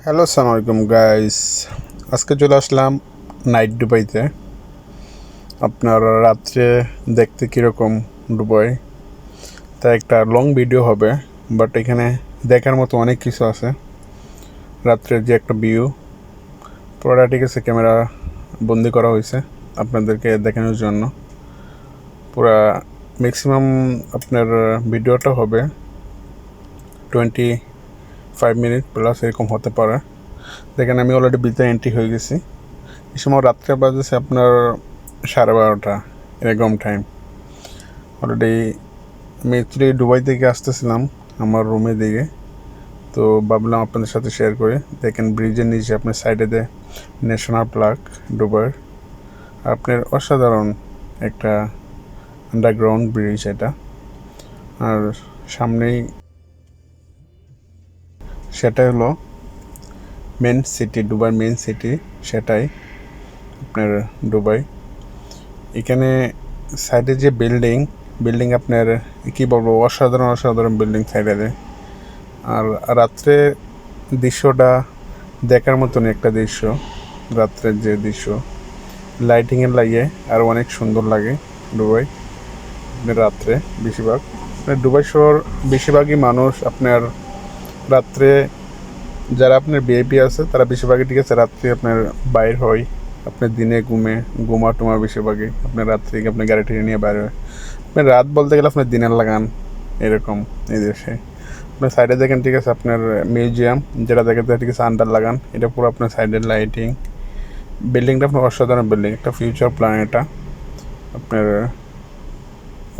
Hello, আসসালামু আলাইকুম guys. আজকে চলে আসলাম নাইট দুবাইতে। আপনার রাত্রে দেখতে কীরকম দুবাই, তা একটা লং ভিডিও হবে। বাট এখানে দেখার মতো অনেক কিছু আছে। রাত্রের যে একটা ভিউ পুরোটা ঠিক আছে, ক্যামেরা বন্দি করা হয়েছে আপনাদেরকে দেখানোর জন্য। পুরা ম্যাক্সিমাম আপনার ভিডিওটা হবে 25 মিনিট প্লাস, এরকম হতে পারে। দেখেন, আমি অলরেডি ভিতরে এন্ট্রি হয়ে গেছি। এই সময় রাত্রে বাজেছে আপনার 12:30 এরকম টাইম। অলরেডি আমি অ্যাকচুয়ালি দুবাই থেকে আসতেছিলাম আমার রুমের দিকে, তো ভাবলাম আপনাদের সাথে শেয়ার করে। দেখেন, ব্রিজের নিচে আপনার সাইডে ন্যাশনাল পার্ক দুবাই, আপনার অসাধারণ একটা আন্ডারগ্রাউন্ড ব্রিজ এটা। আর সামনেই সেটা হলো main city, Dubai main city, সেটাই আপনার দুবাই। এখানে সাইডে যে বিল্ডিং আপনার কী বলবো, অসাধারণ বিল্ডিং সাইডে। আর রাত্রে দৃশ্যটা দেখার মতন একটা দৃশ্য। রাত্রের যে দৃশ্য লাইটিংয়ের লাগে আর অনেক সুন্দর লাগে দুবাই রাত্রে। বেশিরভাগ দুবাই শহর বেশিরভাগই মানুষ আপনার রাত্রে, যারা আপনার ভিআইপি আছে তারা বেশিরভাগই ঠিক আছে রাত্রে আপনার বাইর হয়। আপনার দিনে ঘুমা টুমা বেশিরভাগই আপনার রাত্রে আপনার গাড়ি টাড়ি নিয়ে বাইরে হয়। আপনার রাত বলতে গেলে আপনার দিনের লাগান এরকম এই দেশে। আপনার সাইডে দেখেন ঠিক আছে আপনার মিউজিয়াম, যেটা দেখে ঠিক আছে আন্ডার লাগান, এটা পুরো আপনার সাইডের লাইটিং। বিল্ডিংটা আপনার অসাধারণ বিল্ডিং, একটা ফিউচার প্ল্যান এটা আপনার।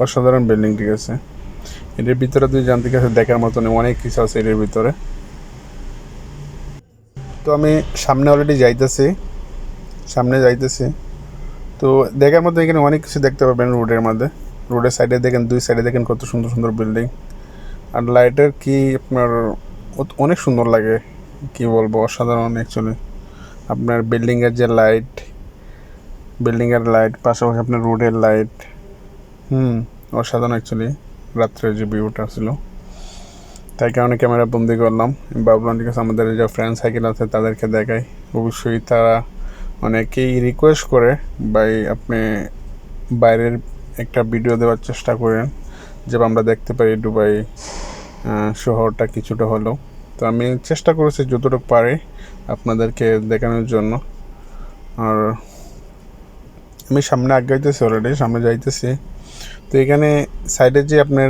অসাধারণ বিল্ডিং ঠিক আছে। এটার ভিতরে তুই জানতে গেছে দেখার মতন অনেক কিছু আছে এটার ভিতরে। তো আমি অলরেডি সামনে যাইতেছি। তো দেখার মধ্যে এখানে অনেক কিছু দেখতে পাবেন রোডের সাইডে দেখেন, দুই সাইডে দেখেন কত সুন্দর সুন্দর বিল্ডিং। আর লাইটের কি আপনার অনেক সুন্দর লাগে, কি বলবো, অসাধারণ অ্যাকচুয়ালি। আপনার বিল্ডিংয়ের লাইট পাশাপাশি আপনার রোডের লাইট, অসাধারণ অ্যাকচুয়ালি। রাত্রের যে ভিউটা ছিল, তাই কারণে ক্যামেরা বন্দি করলাম। ভাবলাম ঠিক আছে আমাদের যে ফ্রেন্ড সাইকেল আছে তাদেরকে দেখাই। অবশ্যই তারা অনেকেই রিকোয়েস্ট করে, ভাই আপনি বাইরের একটা ভিডিও দেওয়ার চেষ্টা করেন, যে আমরা দেখতে পারি দুবাই শহরটা কিছুটা হলেও। তো আমি চেষ্টা করেছি যতটুকু পারি আপনাদেরকে দেখানোর জন্য। আর আমি সামনে অলরেডি সামনে যাইতেছি। তো এখানে সাইডে যে আপনার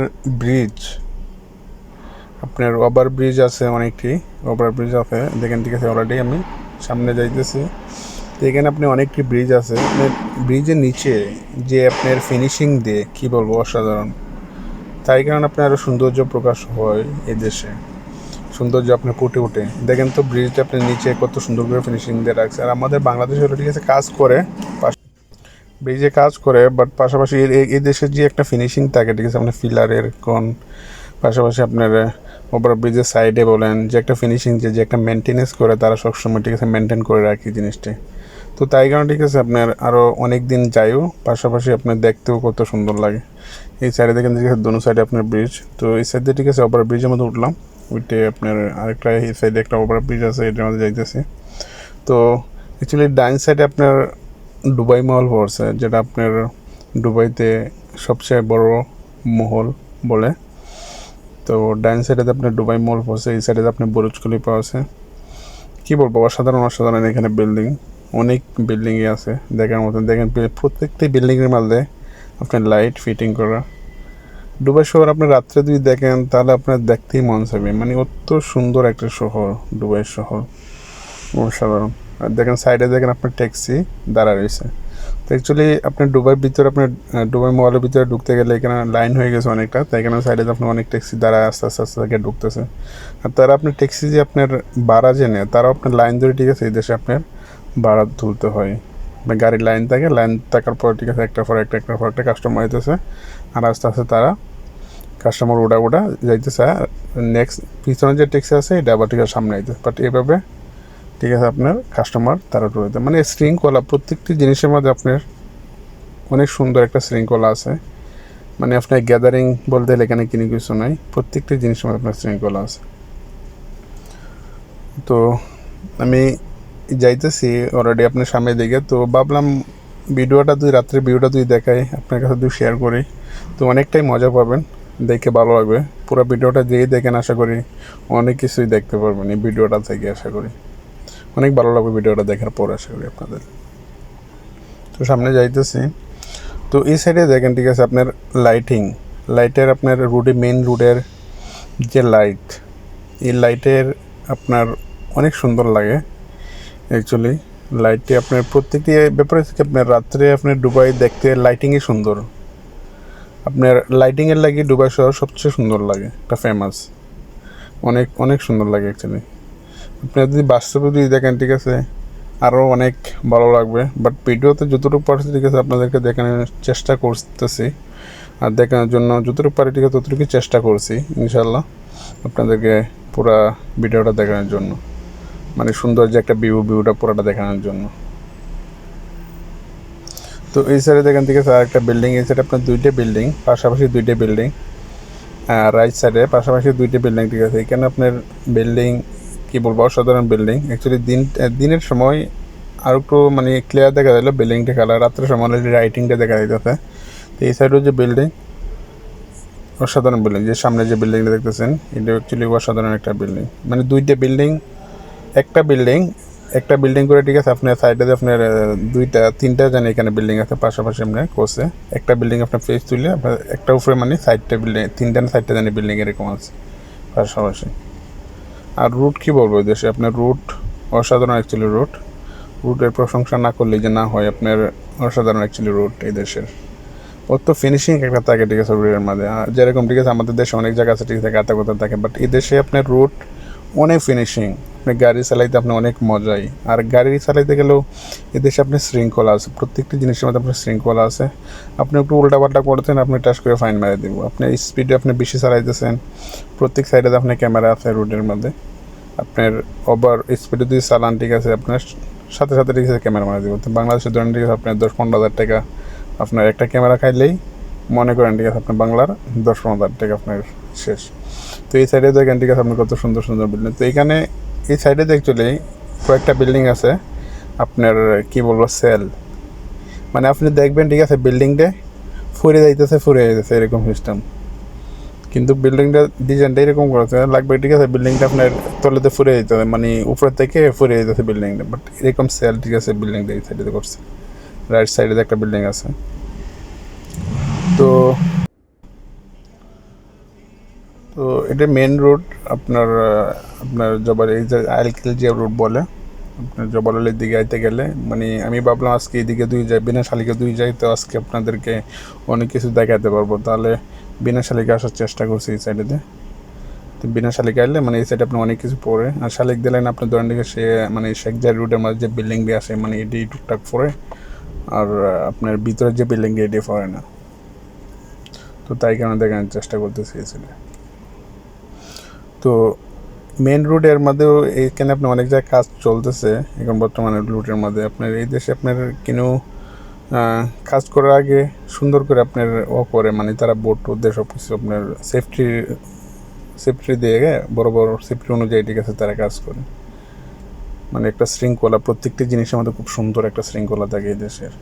ওভার ব্রিজ আছে, অনেকটি ওভার ব্রিজ আছে দেখেন ঠিক আছে। অলরেডি আমি সামনে যাইতেছি। তো এখানে আপনি অনেকটি ব্রিজ আছে। আপনার ব্রিজের নিচে যে আপনার ফিনিশিং দিয়ে কী বলবো, অসাধারণ। তাই কারণে আপনার আরও সৌন্দর্য প্রকাশ হয় এই দেশে, সৌন্দর্য আপনার ফুটে ওঠে। দেখেন তো ব্রিজটা আপনার নিচে কত সুন্দর করে ফিনিশিং দিয়ে রাখছে। আর আমাদের বাংলাদেশে ঠিক আছে ব্রিজে কাজ করে, বাট পাশাপাশি এই দেশের যে একটা ফিনিশিং থাকে ঠিক আছে, আপনার পিলারের পাশাপাশি আপনার ওভার ব্রিজের সাইডে বলেন যে একটা ফিনিশিং, যে একটা মেনটেনেন্স করে তারা সবসময় ঠিক আছে মেনটেন করে রাখি জিনিসটি। তো তাই কারণে ঠিক আছে আপনার আরও অনেক দিন যাইও, পাশাপাশি আপনার দেখতেও কত সুন্দর লাগে। এই সাইডে দেখেন ঠিক আছে দোনো সাইডে আপনার ব্রিজ। তো এই সাইডে ঠিক আছে ওভার ব্রিজের মধ্যে উঠলাম, উঠে আপনার আরেকটা এই সাইডে একটা ওভার ব্রিজ আছে, এটার মধ্যে যাইতেছি। তো অ্যাকচুয়ালি ডাইন সাইডে আপনার দুবাই মহল পড়ছে, যেটা আপনার দুবাইতে সবচেয়ে বড় মহল বলে। তো ডাইন সাইডে আপনার দুবাই মল পড়ছে, এই সাইডে আপনার বুরুজ খলিফা আছে। কী বলবো, অসাধারণ এখানে বিল্ডিং, অনেক বিল্ডিংই আছে দেখার মতন। দেখেন প্রত্যেকটি বিল্ডিংয়ের মধ্যে আপনার লাইট ফিটিং করা। দুবাই শহর আপনার রাত্রে যদি দেখেন তাহলে আপনার দেখতেই মন চাইবে, মানে অত সুন্দর একটা শহর দুবাই শহর, অসাধারণ। আর দেখেন সাইডে দেখেন আপনার ট্যাক্সি দাঁড়া রয়েছে। তো অ্যাকচুয়ালি আপনার দুবাই মলের ভিতরে ঢুকতে গেলে এখানে লাইন হয়ে গেছে অনেকটা, তাই এখানে সাইডে আপনার অনেক ট্যাক্সি দাঁড়ায় আস্তে আস্তে ঢুকতেছে। আর তারা আপনার ট্যাক্সি যে আপনার ভাড়া জেনে তারাও আপনার লাইন ধরে ঠিক আছে এই দেশে আপনার ভাড়া তুলতে হয়। গাড়ির লাইন থাকার পর ঠিক আছে একটার পর একটা কাস্টমার আইতেছে, আর আস্তে আস্তে তারা কাস্টমার ওটা যাইতেছে। নেক্সট পিছনে যে ট্যাক্সি আছে এটা আবার ঠিক আছে সামনে আইতেছে। বাট এভাবে ঠিক আছে আপনার কাস্টমার তারা রয়েছে, মানে শৃঙ্খলা প্রত্যেকটি জিনিসের মধ্যে আপনার অনেক সুন্দর একটা শৃঙ্খলা আছে। মানে আপনার গ্যাদারিং বলতে গেলে এখানে কিনে কিছু নাই, প্রত্যেকটি জিনিসের মধ্যে আপনার শৃঙ্খলা আছে। তো আমি যাইতেছি অলরেডি আপনার সামনের দিকে, তো ভাবলাম রাত্রের ভিডিওটা দেখাই আপনার কাছে শেয়ার করি, তো অনেকটাই মজা পাবেন, দেখে ভালো লাগবে। পুরো ভিডিওটা যেই দেখেন আশা করি অনেক কিছুই দেখতে পারবেন এই ভিডিওটা থেকে, আশা করি অনেক ভালো লাগবে ভিডিওটা দেখার পর, আশা করি আপনাদের। তো সামনে যাইতেছি, তো এই সাইডে দেখেন ঠিক আছে আপনার লাইটের আপনার মেন রোডের যে লাইট, এই লাইটের আপনার অনেক সুন্দর লাগে অ্যাকচুয়ালি। লাইটটি আপনার প্রত্যেকটি ব্যাপারে থেকে আপনার রাত্রে আপনার দুবাই দেখতে লাইটিংই সুন্দর, আপনার লাইটিংয়ের লাগে দুবাই শহর সবচেয়ে সুন্দর লাগে, একটা ফেমাস, অনেক অনেক সুন্দর লাগে অ্যাকচুয়ালি। আপনার যদি বাস্তবে যদি দেখেন ঠিক আছে আরও অনেক ভালো লাগবে, বাট ভিডিওতে যতটুকু পারছি ঠিক আছে আপনাদেরকে দেখানোর চেষ্টা করতেছি, আর দেখানোর জন্য যতটুকু পারি ঠিক আছে ততটুকু চেষ্টা করছি ইনশাল্লাহ আপনাদেরকে পুরা ভিডিওটা দেখানোর জন্য, মানে সুন্দর যে একটা ভিউটা পুরোটা দেখানোর জন্য। তো এই সাইডে দেখেন ঠিক আছে আর একটা বিল্ডিং, এই সাইডে আপনার পাশাপাশি দুইটা বিল্ডিং, রাইট সাইডে পাশাপাশি দুইটা বিল্ডিং ঠিক আছে। এখানে আপনার বিল্ডিং কী বলবো, অসাধারণ বিল্ডিং অ্যাকচুয়ালি। দিনের সময় আর একটু মানে ক্লিয়ার দেখা যাইলো বিল্ডিংটা কালার, রাত্রের সময় লাইটিংটা দেখা যাইতেছে। তো এই সাইডেও যে বিল্ডিং, অসাধারণ বিল্ডিং, যে সামনে যে বিল্ডিংটা দেখতেছেন এটা অ্যাকচুয়ালি অসাধারণ একটা বিল্ডিং, মানে দুইটা বিল্ডিং, একটা বিল্ডিং করে ঠিক আছে। আপনার সাইডে আপনার তিনটা জানি এখানে বিল্ডিং আছে পাশাপাশি আপনার কোর্সে, একটা বিল্ডিং আপনার ফেস তুলে আপনার একটা উপরে মানে সাইডটা বিল্ডিং, সাইডটা জানি বিল্ডিং এরকম আছে পাশাপাশি। আর রুট কী বলবো, দেশে আপনার রুট অসাধারণ অ্যাকচুয়ালি। রুটের প্রশংসা না করলে যে না হয়, আপনার অসাধারণ অ্যাকচুয়ালি রুট এই দেশের। ওর তো ফিনিশিং একটা থাকে ঠিক আছে রুটের মধ্যে, যেরকম ঠিক আছে আমাদের দেশে অনেক জায়গা আছে ঠিক আছে গাতা গোতা থাকে, বাট এই দেশে আপনার রুট অনেক ফিনিশিং, আপনি গাড়ি চালাইতে আপনি অনেক মজাই। আর গাড়ি চালাইতে গেলেও এদেশে আপনার শৃঙ্খলা আছে, প্রত্যেকটি জিনিসের মধ্যে আপনার শৃঙ্খলা আছে। আপনি একটু উল্টাপাল্টা করতেন আপনি টাচ করে ফাইন মারিয়ে দেবো, আপনি স্পিডে আপনি বেশি চালাইতেছেন, প্রত্যেক সাইডে আপনার ক্যামেরা আছে রোডের মধ্যে, আপনার ওভার স্পিডে যদি চালান ঠিক আছে আপনার সাথে সাথে ঠিক আছে ক্যামেরা মারা দেবো। তো বাংলাদেশের ধরেন ঠিক আছে আপনার 10-15 হাজার টাকা আপনার একটা ক্যামেরা খাইলেই মনে করেন ঠিক আছে আপনার বাংলার 10-15 হাজার টাকা আপনার শেষ। তো এই সাইডে দেখেন ঠিক আছে আপনার কত সুন্দর সুন্দর বিল্ডিং। তো এখানে এই সাইডে অ্যাকচুয়ালি কয়েকটা বিল্ডিং আছে আপনার কি বলবো সেল, মানে আপনি দেখবেন ঠিক আছে বিল্ডিংটা ফুরে যাইতেছে এরকম সিস্টেম, কিন্তু বিল্ডিংটা ডিজাইনটা এরকম করেছে লাগবে ঠিক আছে বিল্ডিংটা আপনার তলেতে ফুরে যেতে হবে, মানে উপর থেকে ফুরে যেতেছে বিল্ডিংটা, বাট এরকম সেল ঠিক আছে বিল্ডিংটা এই সাইডে করছে। রাইট সাইডে একটা বিল্ডিং আছে। তো তো এটা মেন রোড আপনার জবাল, এই যে আইলকিল যে রোড বলে আপনার জবালের দিকে আইতে গেলে, মানে আমি ভাবলাম আজকে এইদিকে বিনা শালিকে যাই, তো আজকে আপনাদেরকে অনেক কিছু দেখাতে পারবো, তাহলে বিনা শালিকে আসার চেষ্টা করছি এই সাইডেতে। তো বিনা শালিকে আইলে মানে এই সাইডে আপনার অনেক কিছু পড়ে, আর শালিক দিলেন আপনার ধরেন দিকে সে মানে শেখজার রোডের মাঝে যে বিল্ডিং দিয়ে আসে মানে এটি টুকটাক পড়ে, আর আপনার ভিতরে যে বিল্ডিং এটি পড়ে না, তো তাই কারণে দেখানোর চেষ্টা করতেছি এই সাইডে। তো মেন রোডের মধ্যেও এখানে আপনার অনেক জায়গায় কাজ চলতেছে এখন বর্তমানে রুটের মধ্যে। আপনার এই দেশে আপনার কিনো কাজ করার আগে সুন্দর করে আপনার করে মানে তারা বোর্ড টোর্ড সব কিছু আপনার সেফটি দিয়ে বড় বড় সেফটি অনুযায়ী ঠিক আছে তারা কাজ করে, মানে একটা শৃঙ্খলা, প্রত্যেকটি জিনিসের মধ্যে খুব সুন্দর একটা শৃঙ্খলা থাকে এই দেশের।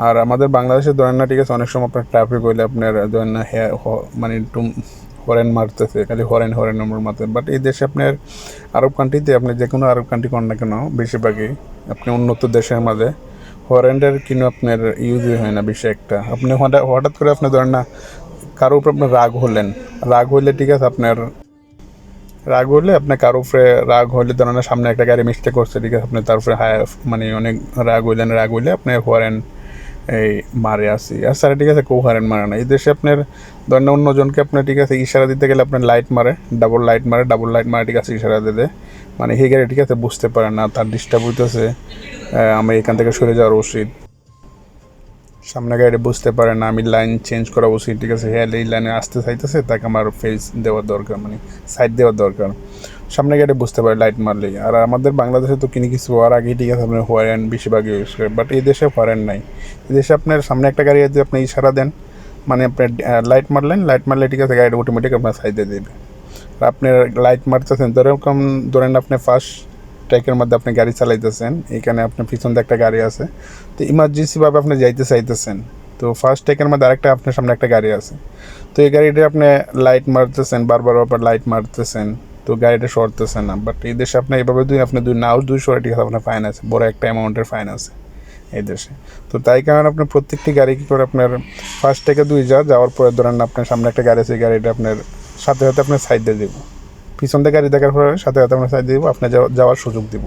আর আমাদের বাংলাদেশের ধরেন না ঠিক আছে অনেক সময় আপনার ট্রাফিক হইলে আপনার ধরেন না মানে একটু হরেন মারতেছে, খালি হরেন নম্বর মারতে, বাট এই দেশে আপনার আরব কান্ট্রিতে আপনি যে কোনো আরব কান্ট্রি করেন না কেন বেশিরভাগই আপনি উন্নত দেশের মাঝে হরেনটার কিন্তু আপনার ইউজই হয় না বেশি একটা। আপনি হঠাৎ করে আপনি ধরেন না কারোর উপর আপনার রাগ হইলে ঠিক আছে আপনার কারোর উপরে রাগ হইলে ধরেন না সামনে একটা গাড়ি মিস্টেক করছে ঠিক আছে আপনি তার উপরে মানে অনেক রাগ হইলে আপনি হরেন এই মারে আসি, আর স্যার ঠিক আছে কেউ হরেন মারে না। এই দেশে আপনার ধরেন অন্যজনকে আপনার ঠিক আছে ইশারা দিতে গেলে আপনার লাইট মারে, ডাবল লাইট মারে ঠিক আছে ইশারা দিতে, মানে সেই গাড়ি ঠিক আছে বুঝতে পারে না তার ডিস্টার্ব হইতেছে, আমি এখান থেকে সরে যাওয়ার উচিত, সামনে গাড়ি বুঝতে পারে না আমি লাইন চেঞ্জ করা উচিত ঠিক আছে, হ্যাঁ এই লাইনে আসতে চাইতেছে তাকে আমার ফেস দেওয়ার দরকার, মানে সাইড দেওয়ার দরকার, সামনে গাড়ি বুঝতে পারে লাইট মারলেই। আর আমাদের বাংলাদেশে তো কিছু হওয়ার আগেই ঠিক আছে আপনার হরেন বেশিরভাগ ইউজ করে, বাট এই দেশে হরেন নাই। এই দেশে আপনার সামনে একটা গাড়ি যদি আপনি ইশারা দেন মানে আপনার লাইট মারলে ঠিক আছে গাড়িটা অটোমেটিক আপনার সাইডে দেবে। আর আপনি লাইট মারতেছেন ধরেন আপনি ফার্স্ট ট্র্যাকের মধ্যে আপনি গাড়ি চালাইতেছেন, এখানে আপনার পিছন দিয়ে একটা গাড়ি আছে, তো ইমার্জেন্সিভাবে আপনি যাইতে চাইতেছেন, তো ফার্স্ট ট্র্যাকের মধ্যে আরেকটা আপনার সামনে একটা গাড়ি আছে, তো এই গাড়িটা আপনি লাইট মারতেছেন, বারবার লাইট মারতেছেন, তো গাড়িটা সরতেছে না। বাট এই দেশে আপনি এইভাবে আপনি নাও দুই সরে, ঠিক আছে, আপনার ফাইন আছে, বড় একটা অ্যামাউন্টের ফাইন আছে এই দেশে। তো তাই কারণে আপনার প্রত্যেকটি গাড়ি কী করে আপনার ফার্স্ট থেকে যাওয়ার পরে ধরেন আপনার সামনে একটা গাড়ি আছে, গাড়িটা আপনার সাথে সাথে আপনার সাইড দিয়ে দেবো, পিছন থেকে গাড়ি দেখার পরে সাথে সাথে আপনার সাইড দিয়ে দেবো, আপনার যাওয়ার সুযোগ দিব।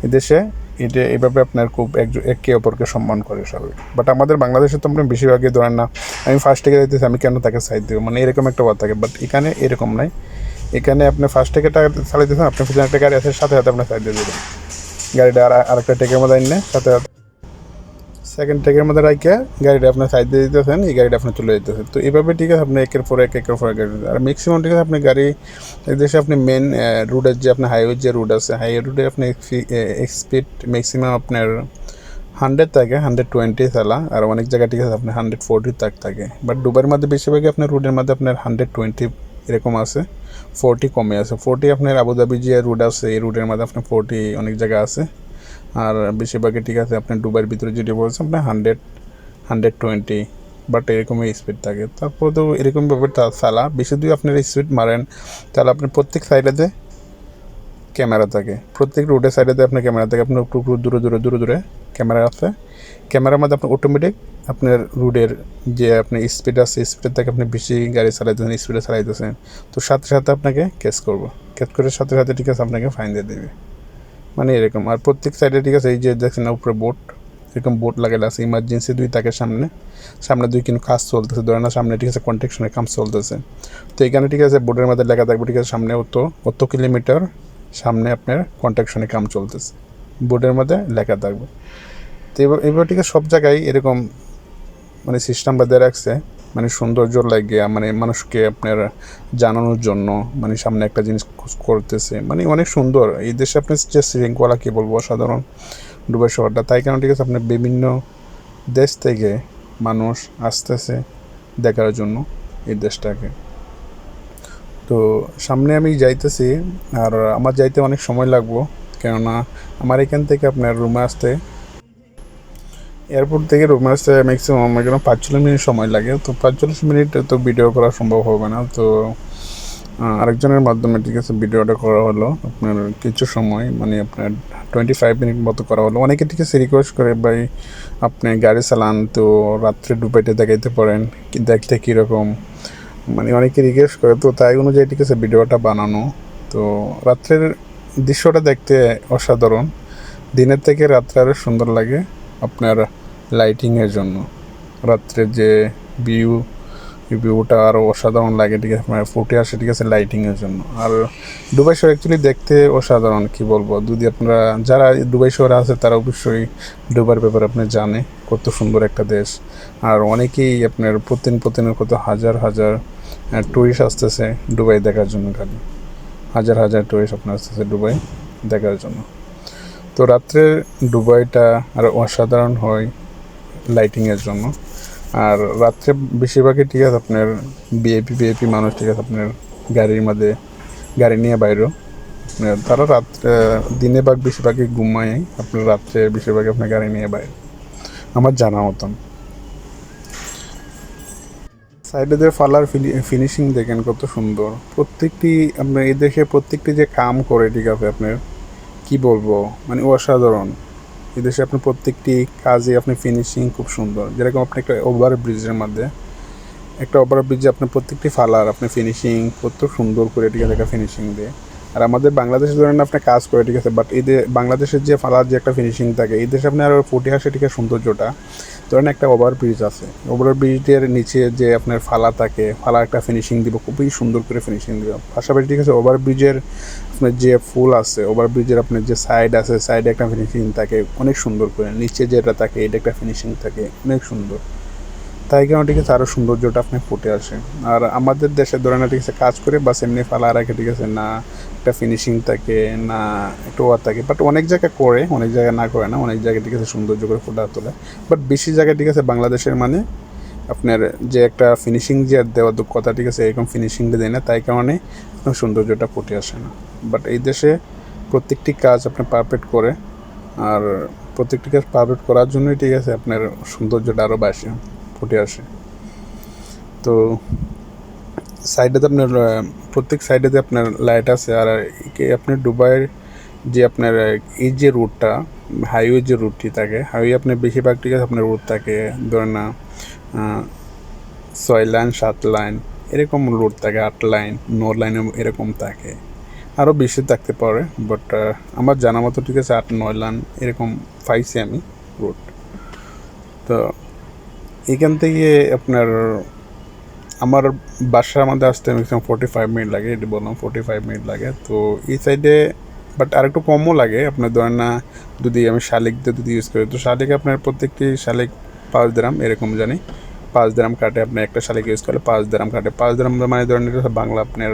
এই দেশে এটা এইভাবে আপনার খুব একে অপরকে সম্মান করে সবাই। বাট আমাদের বাংলাদেশে তো আপনি বেশিরভাগই ধরেন না, আমি ফার্স্ট থেকে যাইতেছি, আমি কেন তাকে সাইড দেবো, মানে এরকম একটা কথা থাকে। বাট এখানে এরকম নাই, এখানে আপনি ফার্স্ট থেকে টাকা চালাইতেছেন, আপনার পিছনে একটা গাড়ি আছে, সাথে সাথে আপনার সাইড দিয়ে দেবেন, গাড়িটা আরেকটা টেকের মধ্যে আনলে সাথে সাথে সেকেন্ড ট্র্যাকের মধ্যে রাখে গাড়িটা আপনার সাইড দিয়ে দিতেছেন, এই গাড়িটা আপনি চলে যেতেছেন। তো এইভাবে ঠিক আছে আপনি একের পর এক গাড়ি, আর ম্যাক্সিমাম ঠিক আছে আপনি গাড়ি এই দেশে আপনি মেন রুটের যে আপনার হাইওয়ে যে রুট আছে, হাইওয়ে রুটে আপনি স্পিড ম্যাক্সিমাম আপনার 100 থাকে, 120 চালা, আর অনেক জায়গায় ঠিক আছে আপনার 140 থাকে। বাট দুবাইয়ের মধ্যে বেশিরভাগই আপনার রুটের মধ্যে আপনার 120 এরকম আছে, 40 কমে আছে। 40 আপনার আবুধাবি যে রুট আছে, এই রুটের মধ্যে আপনার 40 অনেক জায়গা আছে, আর বেশিরভাগই ঠিক আছে আপনার দুবাইয়ের ভিতরে যেটি বলছে আপনার 120, বাট এরকমই স্পিড থাকে। তারপর তো এরকমভাবে চালা বেশি যদি আপনার স্পিড মারেন, তাহলে আপনার প্রত্যেক সাইডেতে ক্যামেরা থাকে, প্রত্যেক রোডের সাইডেতে আপনার ক্যামেরা থাকে, আপনার একটু দূরে ক্যামেরা আছে, ক্যামেরার মধ্যে আপনার অটোমেটিক আপনার রোডের যে আপনার স্পিড আছে, স্পিডের থেকে আপনি বেশি গাড়ি চালাইতেছেন, স্পিডে চালাইতেছেন, তো সাথে সাথে আপনাকে ক্যাচ করে সাথে সাথে ঠিক আছে আপনাকে ফাইন দিয়ে দেবে, মানে এরকম। আর প্রত্যেক সাইডে ঠিক আছে এই যে দেখছেন না উপরে বোট, এরকম বোট লাগালে আছে, ইমার্জেন্সি 2 থাকে সামনে 2 কিন্তু কাজ চলতেছে, ধরে না সামনে ঠিক আছে কনস্ট্রাকশনের কাজ চলতেছে, তো এখানে ঠিক আছে বোর্ডের মধ্যে লেখা থাকবে ঠিক আছে সামনে অত কিলোমিটার সামনে আপনার কনস্ট্রাকশনের কাম চলতেছে, বোর্ডের মধ্যে লেখা থাকবে। তো এবার ঠিক আছে সব জায়গায় এরকম মানে সিস্টেম বাদে রাখছে, মানে সৌন্দর্য লাগে, মানে মানুষকে আপনার জানানোর জন্য, মানে সামনে একটা জিনিস করতেছে, মানে অনেক সুন্দর এই দেশে আপনার যে শৃঙ্খলা কী বলবো অসাধারণ দুবাই শহরটা। তাই কারণ ঠিক আছে আপনার বিভিন্ন দেশ থেকে মানুষ আসতেছে দেখার জন্য এই দেশটাকে। তো সামনে আমি যাইতেছি, আর আমার যাইতে অনেক সময় লাগবো, কেননা আমার এখান থেকে আপনার রুমে আসতে, এয়ারপোর্ট থেকে রুমে আসতে ম্যাক্সিমাম এখানে 45 মিনিট সময় লাগে। তো 45 মিনিট তো ভিডিও করা সম্ভব হবে না, তো আরেকজনের মাধ্যমে ঠিক আছে ভিডিওটা করা হলো আপনার কিছু সময়, মানে আপনার 25 মিনিট মতো করা হলো। অনেকে ঠিক আছে রিকোয়েস্ট করে ভাই আপনি গাড়ি চালান, তো রাত্রে ডুবাইতে দেখাইতে পারেন কি দেখতে কীরকম, মানে অনেকে রিকোয়েস্ট করে, তো তাই অনুযায়ী ঠিক আছে ভিডিওটা বানানো। তো রাত্রের দৃশ্যটা দেখতে অসাধারণ, দিনের থেকে রাত্রে আরও সুন্দর লাগে আপনার লাইটিংয়ের জন্য, রাত্রের যে ভিউটা আরও অসাধারণ লাগে ঠিক আছে আপনার ফুটে আসে ঠিক আছে লাইটিংয়ের জন্য। আর দুবাই শহর অ্যাকচুয়ালি দেখতে অসাধারণ, কি বলবো, যদি আপনারা যারা দুবাই শহরে আছে তারা অবশ্যই দুবাইয়ের ব্যাপারে আপনি জানে কত সুন্দর একটা দেশ। আর অনেকেই আপনার প্রতিদিন কত হাজার টুরিস্ট আসতেছে দুবাই দেখার জন্য, খালি হাজার টুরিস্ট আপনার আসতেছে দুবাই দেখার জন্য। তো রাত্রে দুবাইটা আর অসাধারণ হয় লাইটিংয়ের জন্য। আর রাত্রে বেশিরভাগই ঠিক আছে আপনার ভিআইপি মানুষ ঠিক আছে আপনার গাড়ির মধ্যে গাড়ি নিয়ে বাইরেও তারা রাত্রে দিনে বেশিরভাগই ঘুমায়, আপনার রাত্রে বেশিরভাগই আপনার গাড়ি নিয়ে বাইরে আমার জানা মতন। সাইডে যে ফালার ফিনিশিং দেখেন কত সুন্দর, প্রত্যেকটি আপনার এই দেশে প্রত্যেকটি যে কাম করে ঠিক আছে আপনার কি বলবো, মানে অসাধারণ। এদেশে আপনি প্রত্যেকটি কাজে আপনি ফিনিশিং খুব সুন্দর, যেরকম আপনি একটা ওভারব্রিজের মধ্যে একটা ওভারব্রিজে আপনার প্রত্যেকটি ফালার আপনি ফিনিশিং কত সুন্দর করে ঠিক আছে একটা ফিনিশিং দিয়ে। আর আমাদের বাংলাদেশে ধরেন আপনি কাজ করে ঠিক আছে, বাট এদের বাংলাদেশের যে ফালার যে একটা ফিনিশিং থাকে এই দেশে আপনি আরও ফুটে আসে ঠিক আছে সৌন্দর্যটা। ধরেন একটা ওভারব্রিজ আছে, ওভারব্রিজের নিচে যে আপনার ফালা থাকে, ফালা একটা ফিনিশিং দিব, খুবই সুন্দর করে ফিনিশিং দিব। পাশাপাশি ঠিক আছে ওভারব্রিজের আপনার যে ফুল আছে, ওভারব্রিজের আপনার যে সাইড আছে, সাইডে একটা ফিনিশিং থাকে অনেক সুন্দর করে, নিচে যেটা থাকে এটা একটা ফিনিশিং থাকে অনেক সুন্দর। তাই কারণে ঠিক আছে আরও সৌন্দর্যটা আপনি ফুটে আসে। আর আমাদের দেশে ধরে না ঠিক আছে কাজ করে বাস এমনি ফালা রাখে ঠিক আছে, না একটা ফিনিশিং থাকে না একটু ওয়ার থাকে, বাট অনেক জায়গায় করে অনেক জায়গায় না করে না, অনেক জায়গায় ঠিক আছে সৌন্দর্য করে ফুটা তোলে। বাট বেশি জায়গায় ঠিক আছে বাংলাদেশের মানে আপনার যে একটা ফিনিশিং যে দেওয়ার দক্ষতা ঠিক আছে এরকম ফিনিশিংটা দেয় না, তাই কারণে আপনার সৌন্দর্যটা ফুটে আসে না। বাট এই দেশে প্রত্যেকটি কাজ আপনি পারফেক্ট করে, আর প্রত্যেকটি কাজ পারফেক্ট করার জন্যই ঠিক আছে আপনার সৌন্দর্যটা আরও বেশি ফুটে আসে। তো সাইডেতে আপনার প্রত্যেক সাইডেতে আপনার লাইট আছে। আর আপনার দুবাইয়ের যে আপনার এই যে রুটটা হাইওয়ে যে রুটটি থাকে, হাইওয়ে আপনার বেশিরভাগ ঠিক আছে আপনার রুট থাকে ধরেন না 6 লাইন 7 লাইন এরকম রুট থাকে, 8 লাইন 9 লাইন এরকম থাকে, আরও বেশি থাকতে পারে, বাট আমার জানা মতো ঠিক আছে 8-9 লাইন এরকম পাইছি আমি রুট। তো এখান থেকে আপনার আমার বাসার মধ্যে আসতে ম্যাক্সিমাম 45 মিনিট লাগে, এটি বললাম 45 মিনিট লাগে। তো এই সাইডে বাট আর একটু কমও লাগে আপনার ধরেন না, যদি আমি শালিক যদি ইউজ করি, তো শালিকে আপনার প্রত্যেকটি শালিক 5 দিরহাম এরকম জানি, 5 দিরহাম কাটে। আপনি একটা শালিক ইউজ করলে 5 দিরহাম কাটে। 5 দিরহাম মানে ধরেন বাংলা আপনার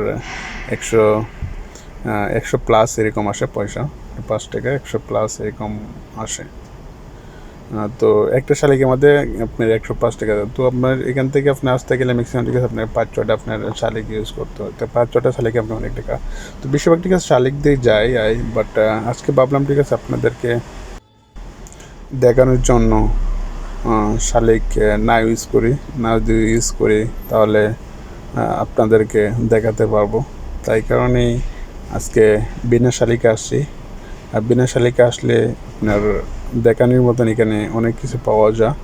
100 প্লাস এরকম আসে পয়সা, 5 টাকা 100 প্লাস এরকম আসে। তো একটা শালিকের মধ্যে আপনার 105 টাকা। তো আপনার এখান থেকে আপনি আসতে গেলে ম্যাক্সিমাম ঠিক আছে আপনার 5-6টা আপনার শালিক ইউজ করতে হয়। তো 5-6টা শালিকে আপনার অনেক টাকা। তো বেশিরভাগ ঠিক আছে শালিক দিয়ে যাই বাট আজকে ভাবলাম ঠিক আছে আপনাদেরকে দেখানোর জন্য শালিক না ইউজ করি, না যদি ইউজ করি তাহলে আপনাদেরকে দেখাতে পারবো। তাই কারণেই আজকে বিনা শালিকে আসছি। আর বিনা শালিকে আসলে আপনার দেখানোর মতন এখানে অনেক কিছু পাওয়া যায়,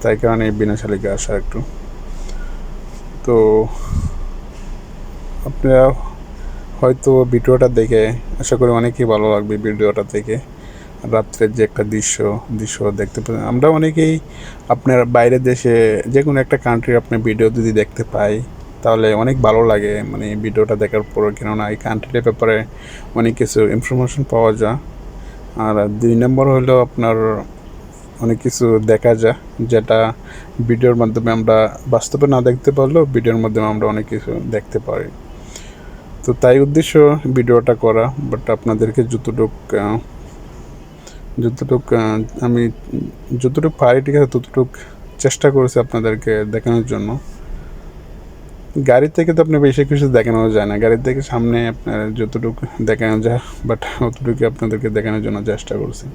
তাই কারণে বিনা শালিকে আসা একটু। তো আপনারা হয়তো ভিডিওটা দেখে আশা করি অনেকেই ভালো লাগবে। ভিডিওটা থেকে রাত্রের যে একটা দৃশ্য দেখতে পাবেন। আমরা অনেকেই আপনার বাইরের দেশে যে কোনো একটা কান্ট্রির আপনার ভিডিও যদি দেখতে পাই তাহলে অনেক ভালো লাগে, মানে ভিডিওটা দেখার পর, কেননা এই কান্ট্রির ব্যাপারে অনেক কিছু ইনফরমেশন পাওয়া যায়। আর 2 নম্বর হলো আপনার অনেক কিছু দেখা যায় যেটা ভিডিওর মাধ্যমে আমরা বাস্তবে না দেখতে পারলেও ভিডিওর মাধ্যমে আমরা অনেক কিছু দেখতে পারি। তো তাই উদ্দেশ্য ভিডিওটা করা। বাট আপনাদেরকে আমি যতটুকু পারি ঠিক আছে ততটুকু চেষ্টা করেছি আপনাদেরকে দেখানোর জন্য। গাড়ি থেকে তো আপনার বেশি কিছু দেখানো যায় না, গাড়ি থেকে সামনে আপনার যতটুকু দেখানো যায় বাট অতটুকু আপনাদেরকে দেখানোর জন্য চেষ্টা করছি।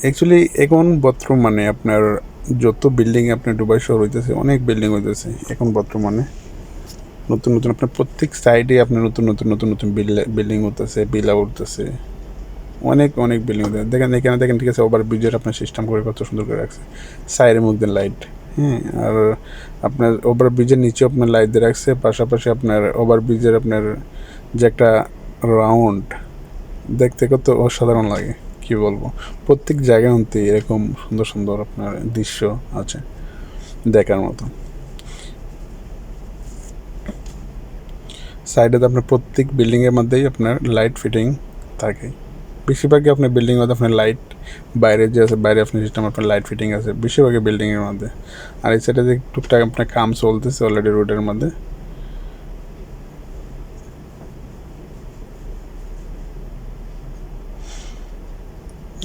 অ্যাকচুয়ালি এখন বর্তমানে আপনার যত বিল্ডিং আপনার দুবাই শহর হইতেছে, অনেক বিল্ডিং হইতেছে এখন বর্তমানে নতুন আপনার প্রত্যেক সাইডে আপনার নতুন বিল্ডিং হতেছে, বিল্লা উঠতেছে, অনেক বিল্ডিং হতেছে। দেখেন এখানে দেখেন ঠিক আছে ওভার ব্রিজের আপনার সিস্টেম করে কত সুন্দর করে রাখছে, সাইডের মধ্যে লাইট। হ্যাঁ, আর আপনার ওভার ব্রিজের নিচে আপনার লাইট দিয়ে রাখছে, পাশাপাশি আপনার ওভার ব্রিজের আপনার যে একটা রাউন্ড দেখতে কত অসাধারণ লাগে, কি বলবো। প্রত্যেক জায়গায় মধ্যে এরকম সুন্দর আপনার দৃশ্য আছে দেখার মতো। সাইডে আপনার প্রত্যেক বিল্ডিংয়ের মধ্যেই আপনার লাইট ফিটিং থাকে। বেশিরভাগই আপনার বিল্ডিংয়ের মধ্যে আপনার লাইট, বাইরে যে আছে বাইরে আপনার সিস্টেম আপনার লাইট ফিটিং আছে বেশিরভাগই বিল্ডিংয়ের মধ্যে। আর এই সাইডে যে টুকটাক আপনার কাম চলতেছে অলরেডি রোডের মধ্যে।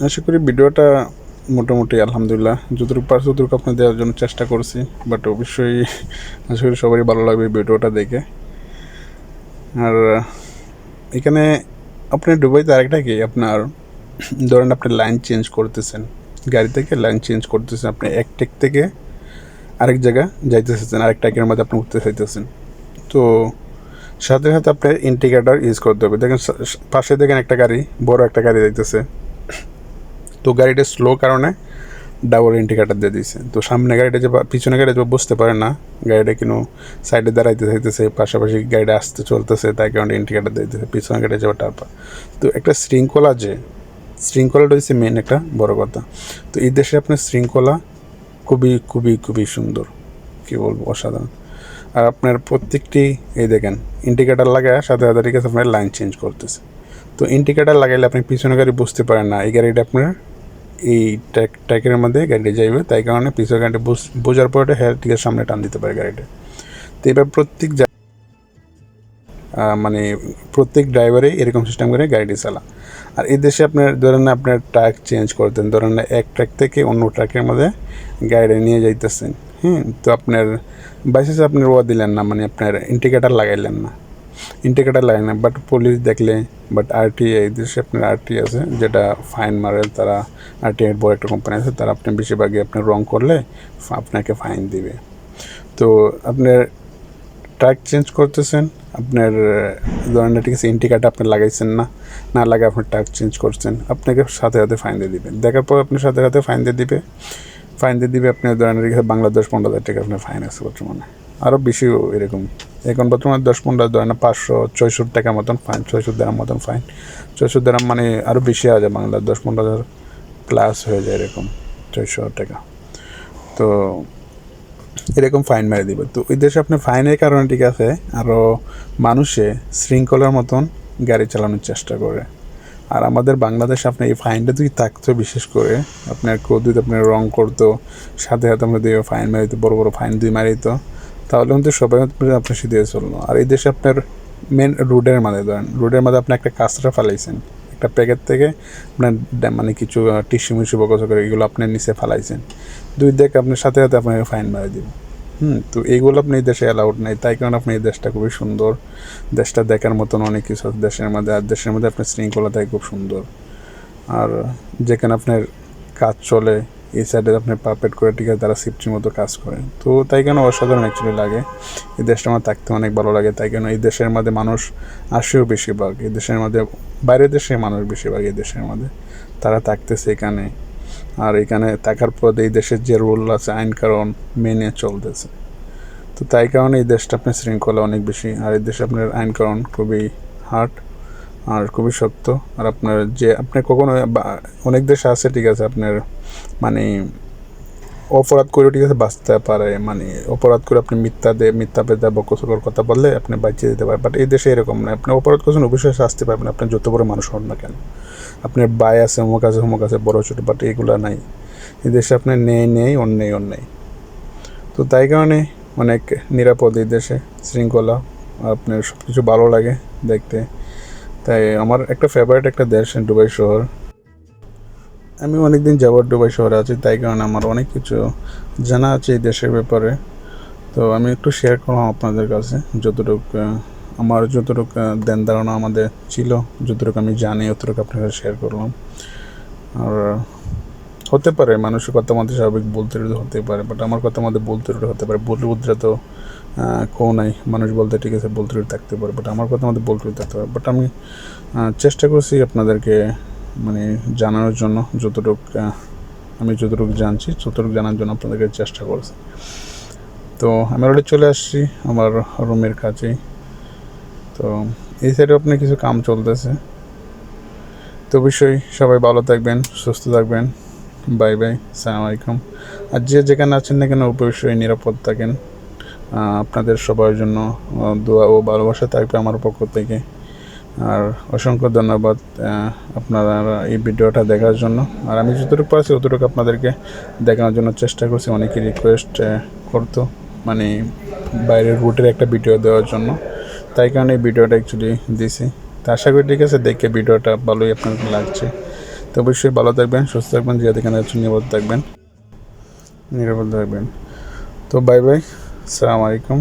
আশা করি ভিডিওটা মোটামুটি আলহামদুলিল্লাহ যতটুকু পারছি ততটুকু আপনার দেওয়ার জন্য চেষ্টা করছি, বাট অবশ্যই আশা করি সবারই ভালো লাগবে ভিডিওটা দেখে। আর এখানে আপনি দুবাইতে আরেকটা কি আপনার ধরেন আপনি লাইন চেঞ্জ করতেছেন, গাড়ি থেকে লাইন চেঞ্জ করতেছেন, আপনি এক টেক থেকে আরেক জায়গা যাইতেছেন, আরেক ট্যাকের মধ্যে আপনি উঠতে চাইতেছেন। তো সাথে আপনার ইন্ডিকেটার ইউজ করতে হবে। দেখেন পাশে দেখেন একটা গাড়ি, বড় একটা গাড়ি যাইতেছে, তো গাড়িটা স্লো কারণে ডাবল ইন্ডিকেটার দিয়ে দিয়েছে। তো সামনে গাড়িটা যে পিছনে গাড়িটা যে বুঝতে পারে না গাড়িটা কিন্তু সাইডে দাঁড়াইতে চাইতেছে, পাশাপাশি গাড়িটা আসতে চলতেছে, তাই কারণে ইন্ডিকেটার দিয়ে দিতেছে পিছনে গাড়ি যাওয়ার টারপা। তো একটা শৃঙ্খলাটা হচ্ছে মেন একটা বড় কথা। তো এই দেশে আপনার শৃঙ্খলা খুবই সুন্দর, কী বলবো, অসাধারণ। আর আপনার প্রত্যেকটি এই দেখেন ইন্ডিকেটার লাগায় সাথে ঠিক আছে আপনার লাইন চেঞ্জ করতেছে। তো ইন্ডিকেটার লাগাইলে আপনি পিছনে গাড়ি বুঝতে পারেন না এই গাড়িটা আপনার এই ট্র্যাকের মধ্যে গাড়িটা যাইবে, তাই কারণে পিছনে গাড়িটা বোঝার পরে ঠিক আছে সামনে টান দিতে পারে গাড়িটা। তো এবার মানে প্রত্যেক ড্রাইভারই এরকম সিস্টেম করে গাড়িটি চালা। আর এই দেশে আপনার ধরেন না আপনার ট্র্যাক চেঞ্জ করতেন, ধরেন না এক ট্র্যাক থেকে অন্য ট্র্যাকের মধ্যে গাড়িটা নিয়ে যাইতেছেন, হ্যাঁ, তো আপনার বাইসেস আপনার ওয়া দিলেন না, মানে আপনার ইন্ডিকেটার লাগাইলেন না, ইন্ডিকেটার লাগাই না, বাট পুলিশ দেখলে, বাট আরটিআই এই দেশে আপনার আরটিআই আছে যেটা ফাইন মারে, তারা আরটিআই বড় একটা কোম্পানি আছে, তারা আপনি বেশিরভাগই আপনার রং করলে আপনাকে ফাইন দিবে। তো আপনার ট্র্যাক চেঞ্জ করতেছেন, আপনার ধরেন ঠিক আছে ইন্ডিকেটার আপনি লাগাইছেন না, না লাগে আপনি ট্র্যাক চেঞ্জ করছেন, আপনাকে সাথে সাথে ফাইন দিয়ে দিবে। দেখার পর আপনি সাথে সাথে ফাইন দিয়ে দিবে আপনার ধরেন বাংলা 10-15 হাজার টাকা আপনার ফাইন আছে বর্তমানে, আরও বেশিও এরকম। এখন বর্তমানে 10-15 ধরেন 564 টাকার মতন ফাইন, 600 দেড়াম মতন ফাইন, 600 দেড়াম মানে আরও বেশি হয়ে যায়, বাংলা 10-15 হাজার প্লাস হয়ে যায় এরকম 600 টাকা। তো এরকম ফাইন মেরে দিবে। তো ওই দেশে আপনার ফাইনের কারণে ঠিক আছে আরও মানুষে শৃঙ্খলার মতন গাড়ি চালানোর চেষ্টা করে। আর আমাদের বাংলাদেশে আপনার এই ফাইনটা যদি থাকতো, বিশেষ করে আপনার যদি আপনার রং করতো, সাথে সাথে আমরা দিয়ে ফাইন মারিত, বড় বড় ফাইন দিয়ে মারিত, তাহলে কিন্তু সবাই আপনার সিধে চললো। আর এই দেশে আপনার মেন রোডের মাঝে ধরেন, রোডের মাঝে আপনি একটা কাঁচরা ফালাইছেন, একটা প্যাকেট থেকে আপনার মানে কিছু টিস্যু মিশু বকস করে এগুলো আপনি নিচে ফালাইছেন, দুই দেখ আপনার সাথে সাথে আপনাকে ফাইন মারি দিবে। তো এইগুলো আপনি এই দেশে অ্যালাউড নাই, তাই কারণে আপনি এই দেশটা খুবই সুন্দর, দেশটা দেখার মতন অনেক কিছু দেশের মধ্যে। আর দেশের মধ্যে আপনার শৃঙ্খলা থাকে খুব সুন্দর। আর যেখানে আপনার কাজ চলে এই সাইডে আপনার পারপেট করে ঠিক আছে তারা সিফটির মতো কাজ করে, তো তাই কেন অসাধারণ অ্যাকচুয়ালি লাগে। এই দেশটা আমার থাকতে অনেক ভালো লাগে, তাই কেন এই দেশের মধ্যে মানুষ আসেও বেশিরভাগ, এই দেশের মধ্যে বাইরের দেশের মানুষ বেশিরভাগ এই দেশের মধ্যে তারা থাকতেছে এখানে। আর এখানে থাকার পর এই দেশের যে রুল আছে আইন কারণ মেনে চলতেছে, তো তাই কারণে এই দেশটা আপনার শৃঙ্খলা অনেক বেশি। আর এই দেশে আপনার আইন কারণ খুবই হার্ড আর খুবই শক্ত। আর আপনার যে আপনার কখনো অনেক দেশে আছে ঠিক আছে আপনার মানে অপরাধ করে ঠিক আছে বাঁচতে পারে, মানে অপরাধ করে আপনি মিথ্যা পেদা বকসকর কথা বললে আপনি বাঁচিয়ে দিতে পারেন, বাট এই দেশে এরকম না। আপনি অপরাধ করছেন অবশ্যই শাস্তি পাবেন, আপনার যত বড় মানুষ হন না কেন। আপনার বাই আছে হোমক আছে বড় ছোটো, বাট এগুলো নাই এই দেশে। আপনার নেই অন্যায়। তো তাই কারণে অনেক নিরাপদ এই দেশে, শৃঙ্খলা, আপনার সব কিছু ভালো লাগে দেখতে। তাই আমার একটা ফেভারিট একটা দেশ দুবাই শহর। আমি অনেক দিন যাবত দুবাই শহরে আছি, তাই কারণে আমার অনেক কিছু জানা আছে এই দেশের ব্যাপারে। তো আমি একটু শেয়ার করলাম আপনাদের কাছে আমার যতটুকু ধ্যান ধারণা আমাদের ছিল, যতটুকু আমি জানি অতটুকু আপনার কাছে শেয়ার করলাম। আর হতে পারে মানুষের কথা মধ্যে স্বাভাবিক বলতে হতে পারে, বাট আমার কথা মধ্যে বলতে হতে পারে, বলতে তো কেউ নাই, মানুষ বলতে ঠিক আছে বলতে থাকতে পারে, বাট আমার কথা মধ্যে বলতে থাকতে পারে। বাট আমি চেষ্টা করছি আপনাদেরকে মানে জানানোর জন্য, আমি যতটুকু জানছি ততটুকু জানার জন্য আপনাদেরকে চেষ্টা করছি। তো আমি অলরেডি চলে আসছি আমার রুমের কাছেই। তো এই সাইডে আপনার কিছু কাম চলতেছে। তো অবশ্যই সবাই ভালো থাকবেন, সুস্থ থাকবেন। বাই বাই, আসসালামু আলাইকুম। আর যে যেখানে আছেন না কেন অবশ্যই নিরাপদ থাকেন। আপনাদের সবার জন্য দোয়া ও ভালোবাসা থাকবে আমার পক্ষ থেকে। আর অসংখ্য ধন্যবাদ আপনারা এই ভিডিওটা দেখার জন্য। আর আমি যতটুকু পারছি ততটুকু আপনাদেরকে দেখানোর জন্য চেষ্টা করছি। অনেকে রিকোয়েস্ট করতো মানে বাইরের রুটের একটা ভিডিও দেওয়ার জন্য, তাই কারণে এই ভিডিওটা অ্যাকচুয়ালি দিছি। তো আশা করি ঠিক আছে দেখে ভিডিওটা ভালোই আপনাদের লাগছে। তো অবশ্যই ভালো থাকবেন, সুস্থ থাকবেন, যে যেখানে আছেন নিরাপদ থাকবেন। তো বাই বাই, আসসালামু আলাইকুম।